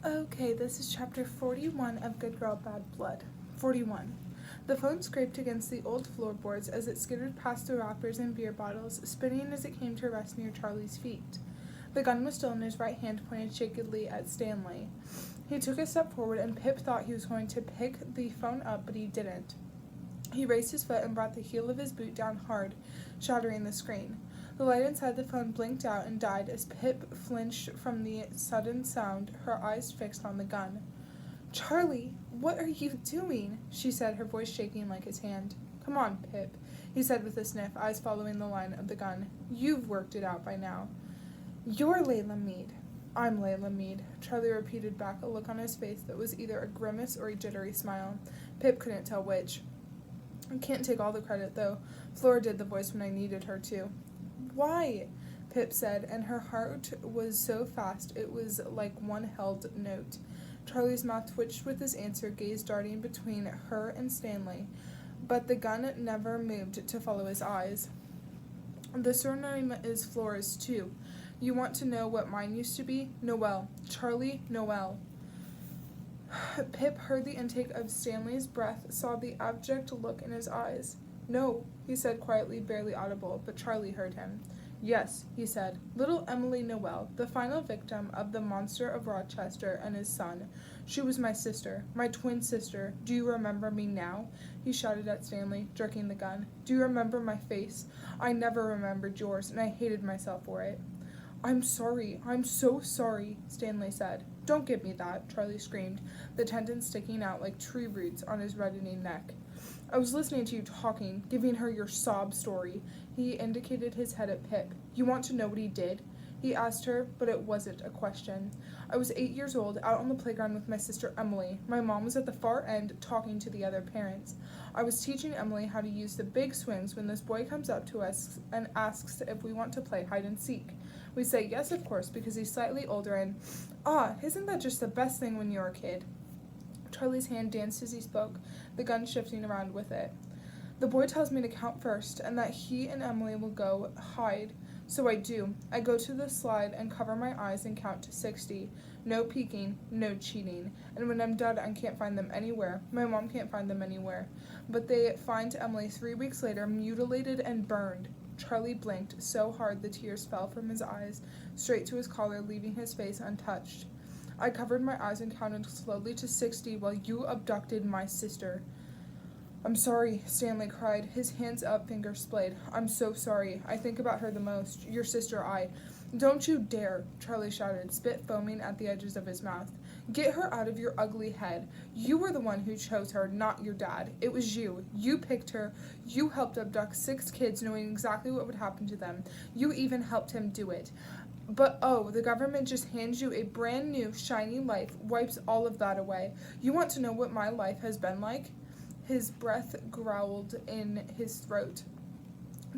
Okay, this is chapter 41 of Good Girl, Bad Blood. 41. The phone scraped against the old floorboards as it skittered past the wrappers and beer bottles, spinning as it came to rest near Charlie's feet. The gun was still in his right hand, pointed shakily at Stanley. He took a step forward, and Pip thought he was going to pick the phone up, but he didn't. He raised his foot and brought the heel of his boot down hard, shattering the screen. The light inside the phone blinked out and died as Pip flinched from the sudden sound, her eyes fixed on the gun. "Charlie, what are you doing?" she said, her voice shaking like his hand. "Come on, Pip," he said with a sniff, eyes following the line of the gun. "You've worked it out by now." "You're Layla Mead." "I'm Layla Mead," Charlie repeated back, a look on his face that was either a grimace or a jittery smile. Pip couldn't tell which. "I can't take all the credit, though. Flora did the voice when I needed her to." "Why?" Pip said, and her heart was so fast it was like one held note. Charlie's mouth twitched with his answer, gaze darting between her and Stanley, but the gun never moved to follow his eyes. "The surname is Flora's, too. You want to know what mine used to be? Noel. Charlie Noel." Pip heard the intake of Stanley's breath, saw the abject look in his eyes. "No," he said quietly, barely audible, but Charlie heard him. "Yes," he said, "little Emily Noel, the final victim of the monster of Rochester and his son. She was my sister, my twin sister. Do you remember me now?" he shouted at Stanley, jerking the gun. "Do you remember my face? I never remembered yours, and I hated myself for it." "I'm sorry, I'm so sorry," Stanley said. "Don't give me that," Charlie screamed, the tendons sticking out like tree roots on his reddening neck. "I was listening to you talking, giving her your sob story." He indicated his head at Pip. "You want to know what he did?" he asked her, but it wasn't a question. "I was 8 years old, out on the playground with my sister Emily. My mom was at the far end talking to the other parents. I was teaching Emily how to use the big swings when this boy comes up to us and asks if we want to play hide and seek. We say yes, of course, because he's slightly older and, isn't that just the best thing when you're a kid?" Charlie's hand danced as he spoke, the gun shifting around with it. "The boy tells me to count first, and that he and Emily will go hide. So I do. I go to the slide and cover my eyes and count to 60. No peeking, no cheating. And when I'm done, I can't find them anywhere. My mom can't find them anywhere. But they find Emily 3 weeks later, mutilated and burned." Charlie blinked so hard the tears fell from his eyes, straight to his collar, leaving his face untouched. "I covered my eyes and counted slowly to 60 while you abducted my sister." "I'm sorry," Stanley cried, his hands up, fingers splayed. "I'm so sorry. I think about her the most. Your sister, "Don't you dare," Charlie shouted, spit foaming at the edges of his mouth. "Get her out of your ugly head. You were the one who chose her, not your dad. It was you. You picked her. You helped abduct 6 kids knowing exactly what would happen to them. You even helped him do it. But the government just hands you a brand new, shiny life, wipes all of that away. You want to know what my life has been like?" His breath growled in his throat.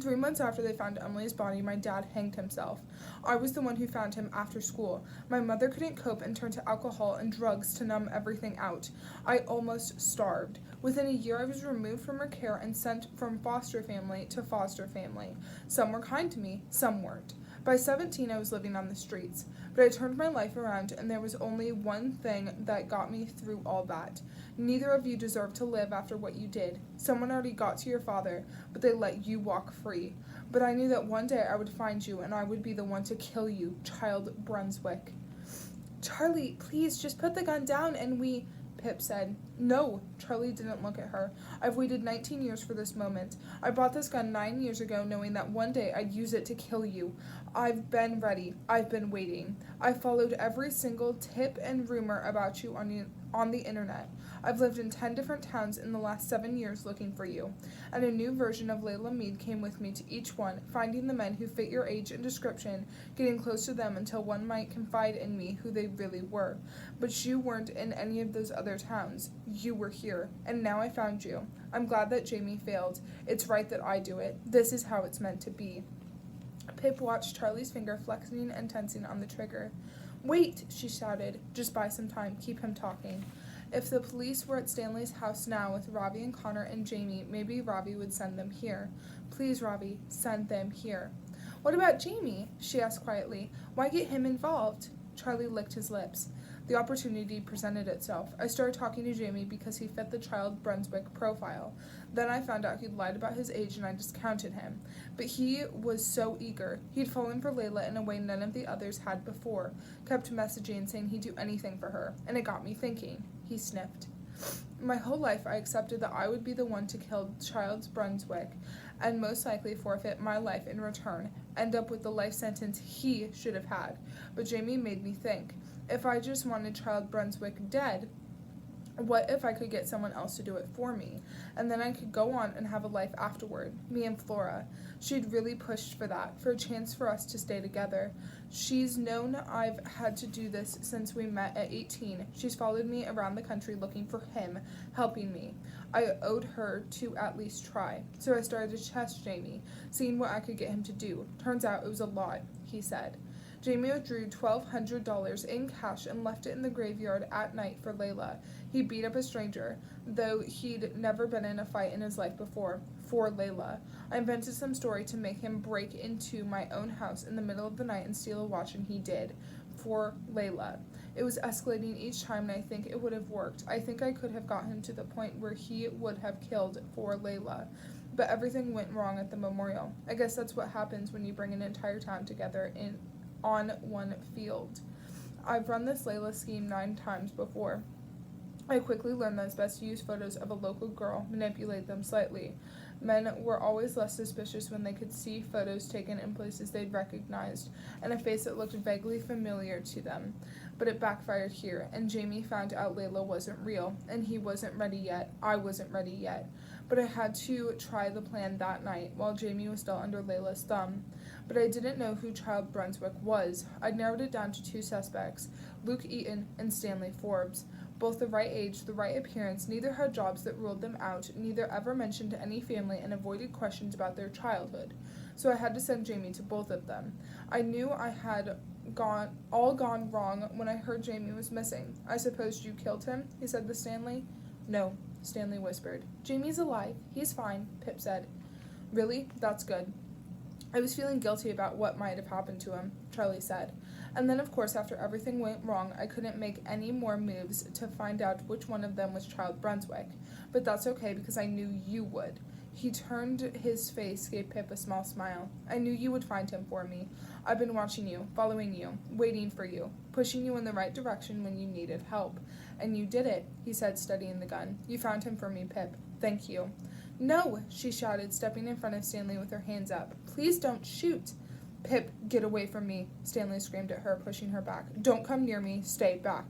3 months after they found Emily's body, my dad hanged himself. I was the one who found him after school. My mother couldn't cope and turned to alcohol and drugs to numb everything out. I almost starved. Within a year, I was removed from her care and sent from foster family to foster family. Some were kind to me, some weren't. By 17, I was living on the streets. But I turned my life around, and there was only one thing that got me through all that. Neither of you deserve to live after what you did. Someone already got to your father, but they let you walk free. But I knew that one day I would find you, and I would be the one to kill you, child Brunswick." "Charlie, please, just put the gun down and we..." Pip said. "No," Charlie didn't look at her. "I've waited 19 years for this moment. I bought this gun 9 years ago knowing that one day I'd use it to kill you. I've been ready. I've been waiting. I followed every single tip and rumor about you on the internet. I've lived in 10 different towns in the last 7 years looking for you. And a new version of Layla Mead came with me to each one, finding the men who fit your age and description, getting close to them until one might confide in me who they really were. But you weren't in any of those other towns. You were here, and now I found you. I'm glad that Jamie failed. It's right that I do it. This is how it's meant to be." Pip watched Charlie's finger flexing and tensing on the trigger. "Wait," she shouted. "Just buy some time. Keep him talking." If the police were at Stanley's house now with Robbie and Connor and Jamie, maybe Robbie would send them here. "Please, Robbie, send them here." "What about Jamie?" she asked quietly. "Why get him involved?" Charlie licked his lips. The opportunity presented itself. I started talking to Jamie because he fit the Child Brunswick profile. Then I found out he'd lied about his age and I discounted him. But he was so eager. He'd fallen for Layla in a way none of the others had before, kept messaging saying he'd do anything for her, and it got me thinking. He sniffed. My whole life I accepted that I would be the one to kill Child Brunswick and most likely forfeit my life in return, end up with the life sentence he should have had. But Jamie made me think. If I just wanted Child Brunswick dead, what if I could get someone else to do it for me? And then I could go on and have a life afterward, me and Flora. She'd really pushed for that, for a chance for us to stay together. She's known I've had to do this since we met at 18. She's followed me around the country looking for him, helping me. I owed her to at least try. So I started to test Jamie, seeing what I could get him to do. Turns out it was a lot, he said. Jamie withdrew $1,200 in cash and left it in the graveyard at night for Layla. He beat up a stranger, though he'd never been in a fight in his life before, for Layla. I invented some story to make him break into my own house in the middle of the night and steal a watch, and he did, for Layla. It was escalating each time, and I think it would have worked. I think I could have got him to the point where he would have killed for Layla. But everything went wrong at the memorial. I guess that's what happens when you bring an entire town together on one field. I've run this Layla scheme 9 times before. I quickly learned that it's best to use photos of a local girl, manipulate them slightly. Men were always less suspicious when they could see photos taken in places they'd recognized, and a face that looked vaguely familiar to them. But it backfired here, and Jamie found out Layla wasn't real, and he wasn't ready yet. I wasn't ready yet. But I had to try the plan that night, while Jamie was still under Layla's thumb. But I didn't know who Child Brunswick was. I'd narrowed it down to 2 suspects, Luke Eaton and Stanley Forbes. Both the right age, the right appearance, neither had jobs that ruled them out, neither ever mentioned any family, and avoided questions about their childhood. So I had to send Jamie to both of them. I knew I had all gone wrong when I heard Jamie was missing. I supposed you killed him, he said to Stanley. No, Stanley whispered. Jamie's alive. He's fine, Pip said. Really? That's good. I was feeling guilty about what might have happened to him, Charlie said. And then, of course, after everything went wrong, I couldn't make any more moves to find out which one of them was Child Brunswick. But that's okay, because I knew you would. He turned his face, gave Pip a small smile. I knew you would find him for me. I've been watching you, following you, waiting for you, pushing you in the right direction when you needed help. And you did it, he said, steadying the gun. You found him for me, Pip. Thank you. No, she shouted, stepping in front of Stanley with her hands up. Please don't shoot. Pip, get away from me, Stanley screamed at her, pushing her back. Don't come near me. Stay back.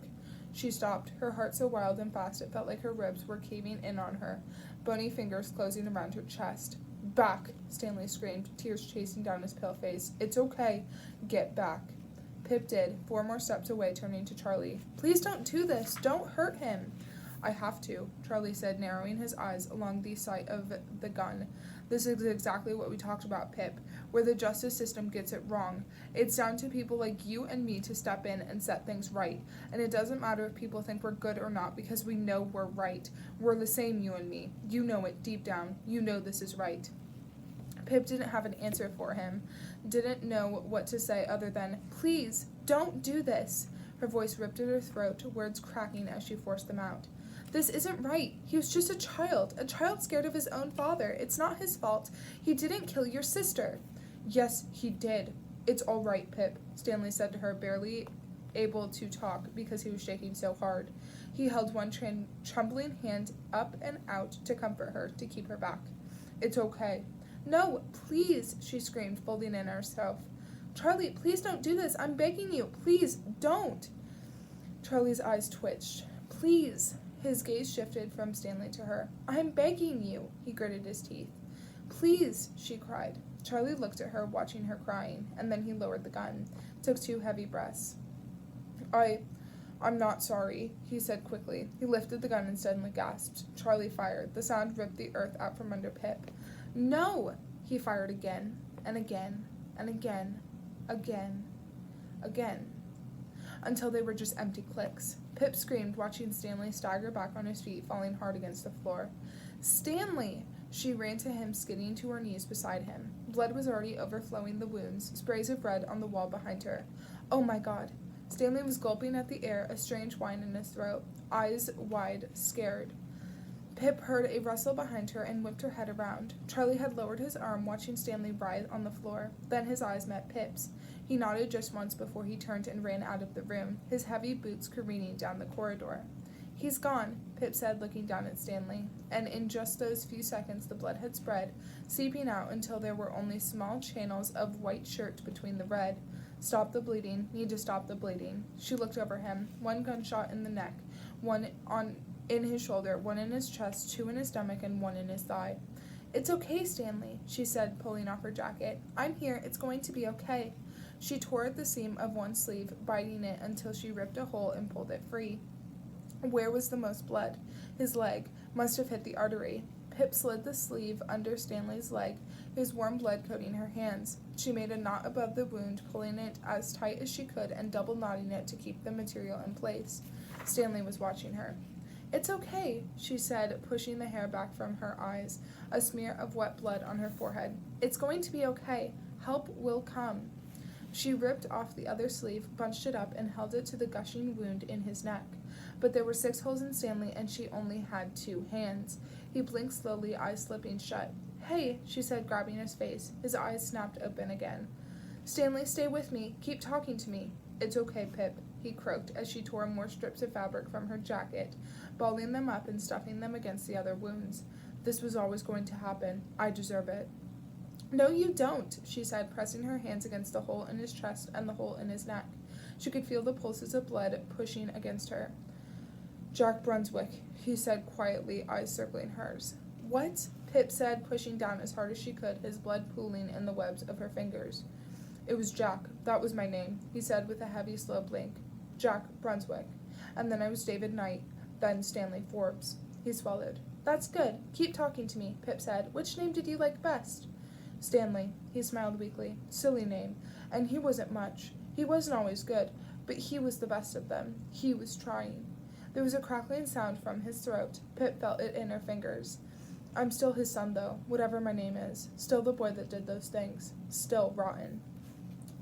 She stopped, her heart so wild and fast it felt like her ribs were caving in on her, bony fingers closing around her chest. Back, Stanley screamed, tears chasing down his pale face. It's okay. Get back. Pip did, 4 more steps away, turning to Charlie. Please don't do this. Don't hurt him. I have to, Charlie said, narrowing his eyes along the sight of the gun. This is exactly what we talked about, Pip, where the justice system gets it wrong. It's down to people like you and me to step in and set things right. And it doesn't matter if people think we're good or not, because we know we're right. We're the same, you and me. You know it deep down. You know this is right. Pip didn't have an answer for him, didn't know what to say other than, Please, don't do this. Her voice ripped at her throat, words cracking as she forced them out. This isn't right. He was just a child scared of his own father. It's not his fault. He didn't kill your sister. Yes, he did. It's all right, Pip, Stanley said to her, barely able to talk because he was shaking so hard. He held one trembling hand up and out to comfort her, to keep her back. It's okay. No, please, she screamed, folding in herself. Charlie, please don't do this. I'm begging you. Please, don't. Charlie's eyes twitched. Please. His gaze shifted from Stanley to her. I'm begging you, he gritted his teeth. Please, she cried. Charlie looked at her, watching her crying, and then he lowered the gun, took 2 heavy breaths. I'm not sorry, he said quickly. He lifted the gun and suddenly gasped. Charlie fired. The sound ripped the earth out from under Pip. No! He fired again, and again, and again, again, until they were just empty clicks. Pip screamed, watching Stanley stagger back on his feet, falling hard against the floor. Stanley! She ran to him, skidding to her knees beside him. Blood was already overflowing the wounds, sprays of red on the wall behind her. Oh my God. Stanley was gulping at the air, a strange whine in his throat, eyes wide, scared. Pip heard a rustle behind her and whipped her head around. Charlie had lowered his arm, watching Stanley writhe on the floor. Then his eyes met Pip's. He nodded just once before he turned and ran out of the room, his heavy boots careening down the corridor. "He's gone," Pip said, looking down at Stanley, and in just those few seconds the blood had spread, seeping out until there were only small channels of white shirt between the red. "Stop the bleeding. Need to stop the bleeding." She looked over him. One gunshot in the neck, one in his shoulder, one in his chest, two in his stomach, and one in his thigh. "It's okay, Stanley," she said, pulling off her jacket. "I'm here. It's going to be okay." She tore at the seam of one sleeve, biting it until she ripped a hole and pulled it free. Where was the most blood? His leg. Must have hit the artery. Pip slid the sleeve under Stanley's leg, his warm blood coating her hands. She made a knot above the wound, pulling it as tight as she could and double knotting it to keep the material in place. Stanley was watching her. "It's okay," she said, pushing the hair back from her eyes, a smear of wet blood on her forehead. "It's going to be okay. Help will come." She ripped off the other sleeve, bunched it up, and held it to the gushing wound in his neck. But there were 6 holes in Stanley, and she only had 2 hands. He blinked slowly, eyes slipping shut. "Hey," she said, grabbing his face. His eyes snapped open again. "Stanley, stay with me. Keep talking to me." "It's okay, Pip," he croaked as she tore more strips of fabric from her jacket, balling them up and stuffing them against the other wounds. "This was always going to happen. I deserve it." "No, you don't," she said, pressing her hands against the hole in his chest and the hole in his neck. She could feel the pulses of blood pushing against her. "Jack Brunswick," he said quietly, eyes circling hers. "What?" Pip said, pushing down as hard as she could, his blood pooling in the webs of her fingers. "It was Jack. That was my name," he said with a heavy, slow blink. "Jack Brunswick. And then I was David Knight, then Stanley Forbes." He swallowed. "That's good. Keep talking to me," Pip said. "Which name did you like best?" "Stanley." He smiled weakly. "Silly name. And he wasn't much. He wasn't always good, but he was the best of them. He was trying." There was a crackling sound from his throat. Pip felt it in her fingers. "I'm still his son, though, whatever my name is. Still the boy that did those things. Still rotten."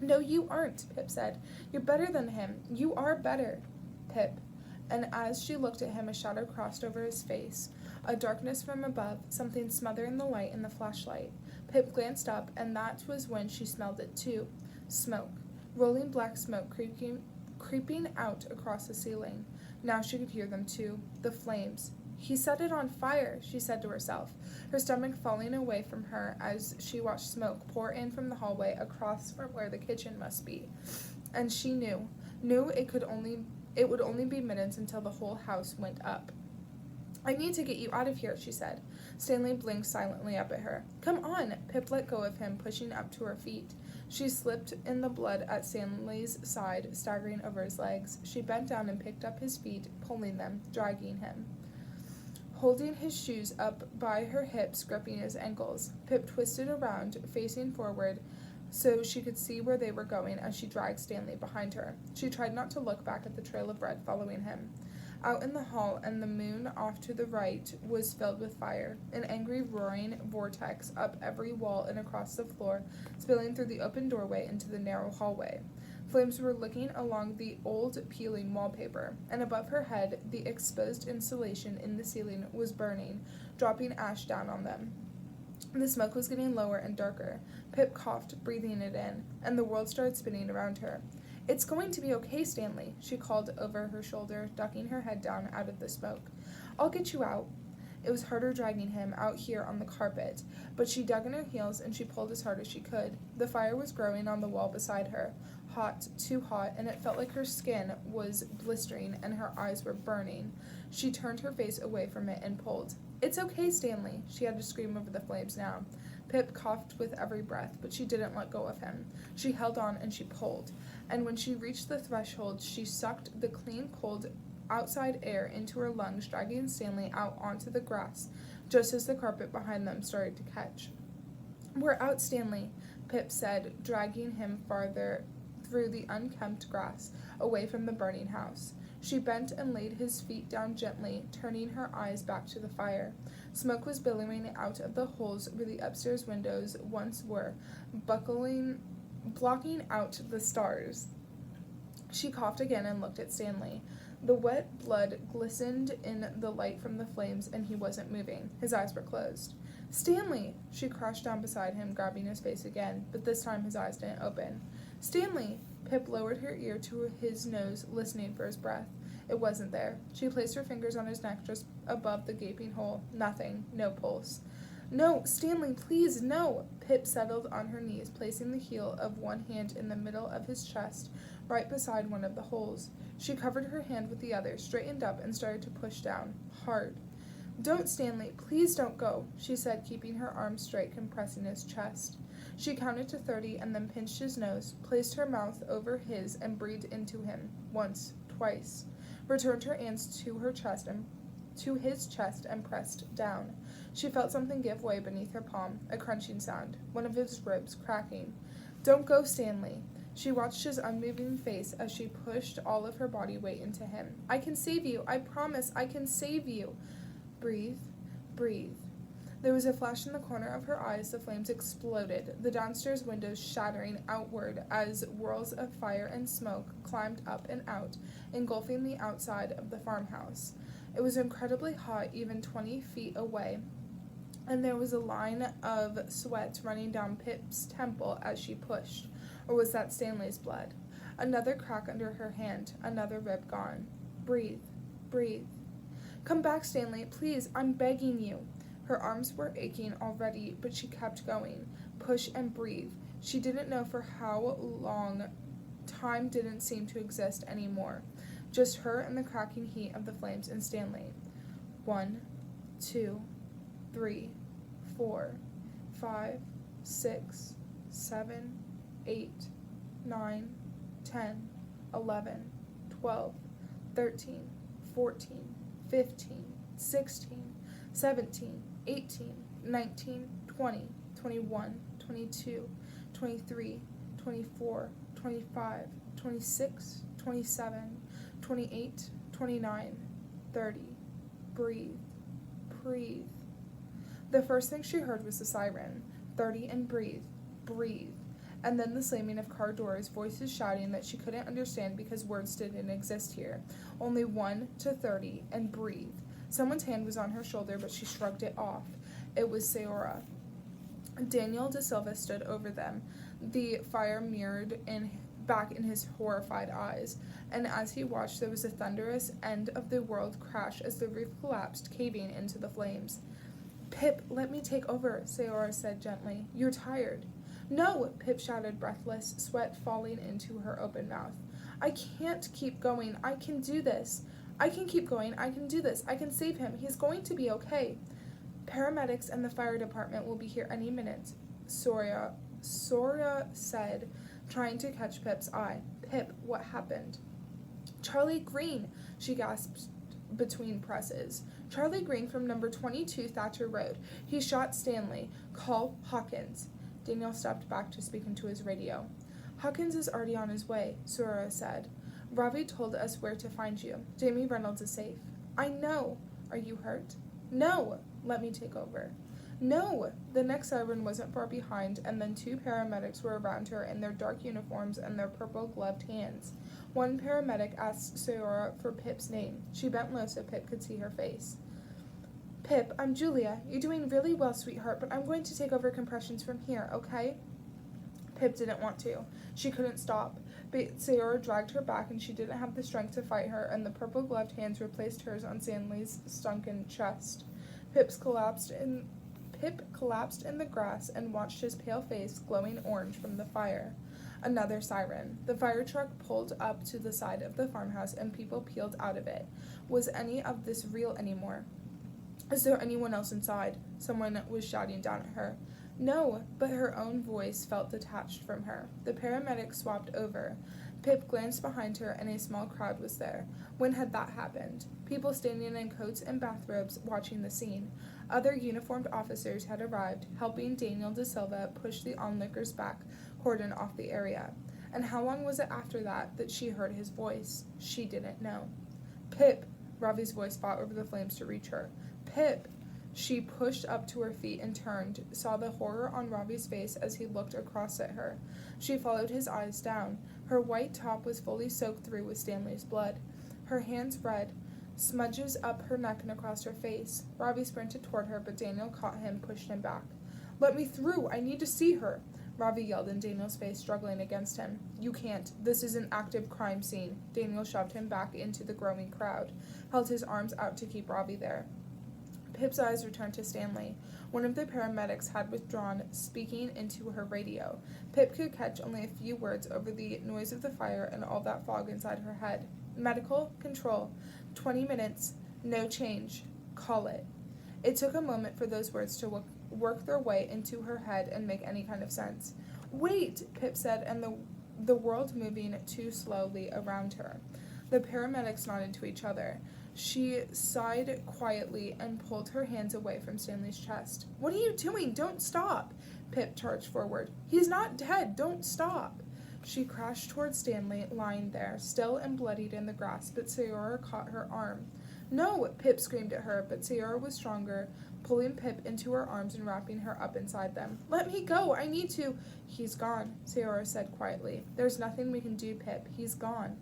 "No, you aren't," Pip said. "You're better than him. You are better." "Pip." And as she looked at him, a shadow crossed over his face, a darkness from above, something smothering the light in the flashlight. Pip glanced up, and that was when she smelled it too. Smoke. Rolling black smoke creeping out across the ceiling. Now she could hear them too. The flames. "He set it on fire," she said to herself, her stomach falling away from her as she watched smoke pour in from the hallway across from where the kitchen must be. And she knew it would only be minutes until the whole house went up. "I need to get you out of here," she said. Stanley blinked silently up at her. "Come on!" Pip let go of him, pushing up to her feet. She slipped in the blood at Stanley's side, staggering over his legs. She bent down and picked up his feet, pulling them, dragging him. Holding his shoes up by her hips, gripping his ankles, Pip twisted around, facing forward, so she could see where they were going as she dragged Stanley behind her. She tried not to look back at the trail of red following him. Out in the hall, and the moon off to the right was filled with fire, an angry roaring vortex up every wall and across the floor, spilling through the open doorway into the narrow hallway. Flames were licking along the old peeling wallpaper, and above her head the exposed insulation in the ceiling was burning, dropping ash down on them. The smoke was getting lower and darker. Pip coughed, breathing it in, and the world started spinning around her. "It's going to be okay, Stanley," she called over her shoulder, ducking her head down out of the smoke. "I'll get you out." It was harder dragging him out here on the carpet, but she dug in her heels and she pulled as hard as she could. The fire was growing on the wall beside her, hot, too hot, and it felt like her skin was blistering and her eyes were burning. She turned her face away from it and pulled. "It's okay, Stanley," she had to scream over the flames now. Pip coughed with every breath, but she didn't let go of him. She held on and she pulled, and when she reached the threshold, she sucked the clean, cold outside air into her lungs, dragging Stanley out onto the grass, just as the carpet behind them started to catch. "We're out, Stanley," Pip said, dragging him farther through the unkempt grass, away from the burning house. She bent and laid his feet down gently, turning her eyes back to the fire. Smoke was billowing out of the holes where the upstairs windows once were, blocking out the stars. She coughed again and looked at Stanley. The wet blood glistened in the light from the flames, and he wasn't moving. His eyes were closed. "Stanley!" She crouched down beside him, grabbing his face again, but this time his eyes didn't open. "Stanley!" Pip lowered her ear to his nose, listening for his breath. It wasn't there. She placed her fingers on his neck just above the gaping hole. Nothing. No pulse. "No, Stanley, please, no!" Pip settled on her knees, placing the heel of one hand in the middle of his chest, right beside one of the holes. She covered her hand with the other, straightened up, and started to push down. Hard. "Don't, Stanley, please don't go," she said, keeping her arms straight, compressing his chest. She counted to 30 and then pinched his nose, placed her mouth over his, and breathed into him. Once, twice. Returned her hands to his chest and pressed down. She felt something give way beneath her palm, a crunching sound, one of his ribs cracking. "Don't go, Stanley." She watched his unmoving face as she pushed all of her body weight into him. "I can save you. I promise I can save you." Breathe. Breathe. There was a flash in the corner of her eyes. The flames exploded, the downstairs windows shattering outward as whirls of fire and smoke climbed up and out, engulfing the outside of the farmhouse. It was incredibly hot, even 20 feet away, and there was a line of sweat running down Pip's temple as she pushed. Or was that Stanley's blood? Another crack under her hand, another rib gone. Breathe. Breathe. "Come back, Stanley, please, I'm begging you." Her arms were aching already, but she kept going. Push and breathe. She didn't know for how long. Time didn't seem to exist anymore. Just her and the cracking heat of the flames and Stanley. 1, 2, 3, 4, 5, 6, 7, 8, 9, 10, 11, 12, 13, 14, 15, 16, 17, 18, 19, 20, 21, 22, 23, 24, 25, 26, 27, 28, 29, 30. Breathe. Breathe. The first thing she heard was the siren. 30 and breathe. Breathe. And then the slamming of car doors, voices shouting that she couldn't understand because words didn't exist here. Only 1 to 30 and breathe. Someone's hand was on her shoulder, but she shrugged it off. It was Sayora. Daniel De Silva stood over them, the fire mirrored back in his horrified eyes, and as he watched there was a thunderous end of the world crash as the roof collapsed, caving into the flames. "Pip, let me take over," Sayora said gently. "You're tired." "No," Pip shouted, breathless, sweat falling into her open mouth. "I can't keep going. I can do this. I can keep going. I can do this. I can save him. He's going to be okay." "Paramedics and the fire department will be here any minute," Soria said, trying to catch Pip's eye. "Pip, what happened?" "Charlie Green," she gasped between presses. "Charlie Green from number 22 Thatcher Road. He shot Stanley. Call Hawkins." Daniel stepped back to speak into his radio. "Hawkins is already on his way," Soria said. "Ravi told us where to find you. Jamie Reynolds is safe." "I know. Are you hurt?" "No." "Let me take over." "No." The next siren wasn't far behind, and then 2 paramedics were around her in their dark uniforms and their purple-gloved hands. One paramedic asked Sayora for Pip's name. She bent low so Pip could see her face. "Pip, I'm Julia. You're doing really well, sweetheart, but I'm going to take over compressions from here, okay?" Pip didn't want to. She couldn't stop, but Sayora dragged her back and she didn't have the strength to fight her, and the purple-gloved hands replaced hers on Stanley's sunken chest. Pip collapsed in the grass and watched his pale face glowing orange from the fire. Another siren. The fire truck pulled up to the side of the farmhouse and people peeled out of it. Was any of this real anymore? Is there anyone else inside? Someone was shouting down at her. No, but her own voice felt detached from her. The paramedic swapped over. Pip glanced behind her and a small crowd was there. When had that happened? People standing in coats and bathrobes watching the scene. Other uniformed officers had arrived, helping Daniel De Silva push the onlookers back, cordon off the area. And how long was it after that she heard his voice? She didn't know. "Pip!" Ravi's voice fought over the flames to reach her. "Pip!" She pushed up to her feet and turned, saw the horror on Robbie's face as he looked across at her. She followed his eyes down. Her white top was fully soaked through with Stanley's blood. Her hands red, smudges up her neck and across her face. Robbie sprinted toward her, but Daniel caught him, pushed him back. "Let me through! I need to see her!" Robbie yelled in Daniel's face, struggling against him. "You can't. This is an active crime scene." Daniel shoved him back into the growing crowd, held his arms out to keep Robbie there. Pip's eyes returned to Stanley. One of the paramedics had withdrawn, speaking into her radio. Pip could catch only a few words over the noise of the fire and all that fog inside her head. "Medical control. 20 minutes. No change. Call it." It took a moment for those words to work their way into her head and make any kind of sense. "Wait," Pip said, and the world moving too slowly around her. The paramedics nodded to each other. She sighed quietly and pulled her hands away from Stanley's chest. "What are you doing? Don't stop!" Pip charged forward. "He's not dead! Don't stop!" She crashed toward Stanley, lying there, still and bloodied in the grass, but Sayora caught her arm. "No!" Pip screamed at her, but Sayora was stronger, pulling Pip into her arms and wrapping her up inside them. "Let me go! I need to—" "He's gone," Sayora said quietly. "There's nothing we can do, Pip. He's gone."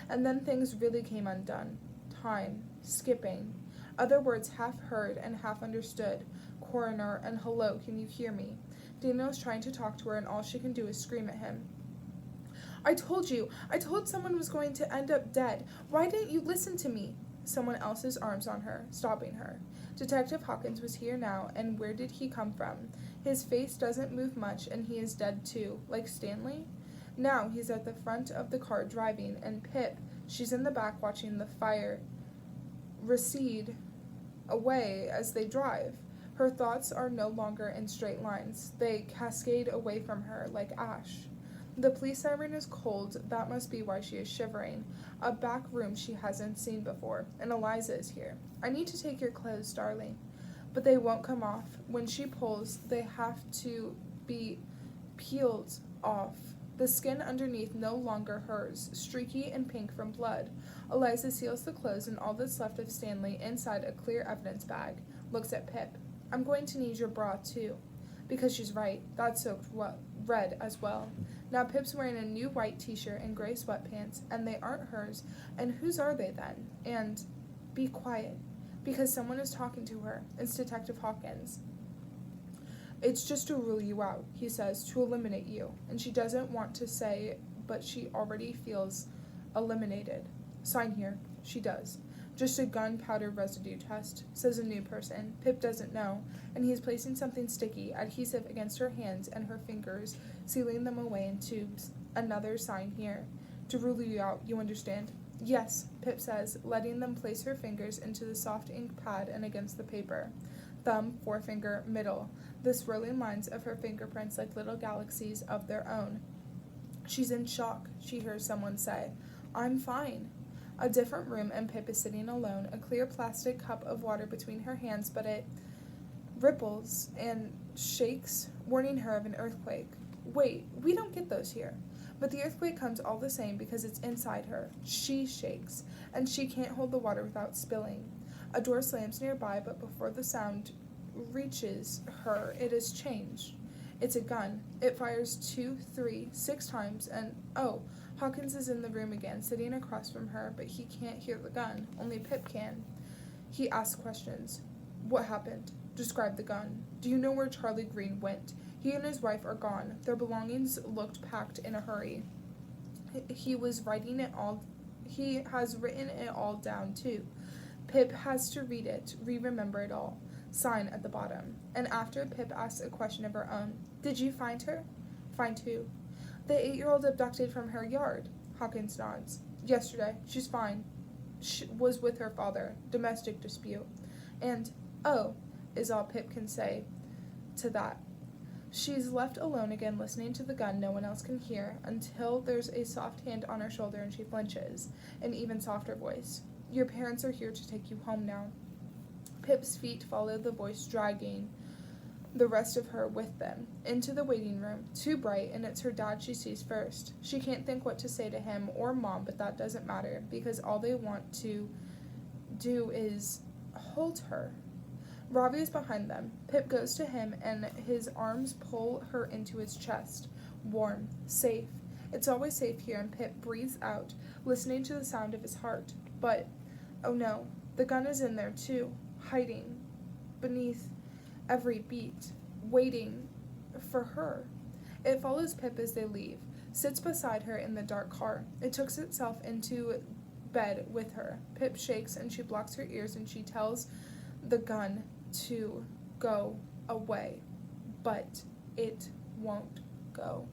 And then things really came undone. Time. Skipping. Other words half heard and half understood. Coroner and hello, can you hear me? Daniel's trying to talk to her and all she can do is scream at him. I told someone was going to end up dead. Why didn't you listen to me?" Someone else's arms on her, stopping her. Detective Hawkins was here now, and where did he come from? His face doesn't move much, and he is dead too, like Stanley. Now he's at the front of the car driving, and Pip, she's in the back watching the fire recede away as they drive. Her thoughts are no longer in straight lines. They cascade away from her like ash. The police siren is cold. That must be why she is shivering. A back room she hasn't seen before, and Eliza is here. "I need to take your clothes, darling." But they won't come off. When she pulls, they have to be peeled off. The skin underneath no longer hers, streaky and pink from blood. Eliza seals the clothes and all that's left of Stanley inside a clear evidence bag. Looks at Pip. "I'm going to need your bra, too." Because she's right. That's soaked red as well. Now Pip's wearing a new white t-shirt and gray sweatpants, and they aren't hers. And whose are they then? And be quiet, because someone is talking to her. It's Detective Hawkins. "It's just to rule you out," he says, "to eliminate you." And she doesn't want to say, but she already feels eliminated. "Sign here." She does. "Just a gunpowder residue test," says a new person. Pip doesn't know, and he is placing something sticky, adhesive against her hands and her fingers, sealing them away in tubes. Another sign here. "To rule you out, you understand?" "Yes," Pip says, letting them place her fingers into the soft ink pad and against the paper. Thumb, forefinger, middle, the swirling lines of her fingerprints like little galaxies of their own. "She's in shock," she hears someone say. "I'm fine." A different room, and Pip is sitting alone, a clear plastic cup of water between her hands, but it ripples and shakes, warning her of an earthquake. Wait, we don't get those here. But the earthquake comes all the same because it's inside her. She shakes, and she can't hold the water without spilling. A door slams nearby, but before the sound reaches her, it has changed. It's a gun. It fires 2, 3, 6 times, and Hawkins is in the room again, sitting across from her, but he can't hear the gun. Only Pip can. He asks questions. "What happened? Describe the gun. Do you know where Charlie Green went? He and his wife are gone. Their belongings looked packed in a hurry. He has written it all down, too." Pip has to read it, remember it all. Sign at the bottom. And after, Pip asks a question of her own. "Did you find her?" "Find who?" "The 8-year-old abducted from her yard." Hawkins nods. "Yesterday. She's fine. She was with her father. Domestic dispute." And, is all Pip can say to that. She's left alone again, listening to the gun no one else can hear, until there's a soft hand on her shoulder and she flinches. An even softer voice. "Your parents are here to take you home now." Pip's feet follow the voice, dragging the rest of her with them, into the waiting room, too bright, and it's her dad she sees first. She can't think what to say to him or Mom, but that doesn't matter, because all they want to do is hold her. Ravi is behind them. Pip goes to him and his arms pull her into his chest. Warm. Safe. It's always safe here, and Pip breathes out, listening to the sound of his heart. But, oh no, the gun is in there too, hiding beneath every beat, waiting for her. It follows Pip as they leave, sits beside her in the dark car. It tucks itself into bed with her. Pip shakes and she blocks her ears and she tells the gun to go away. But it won't go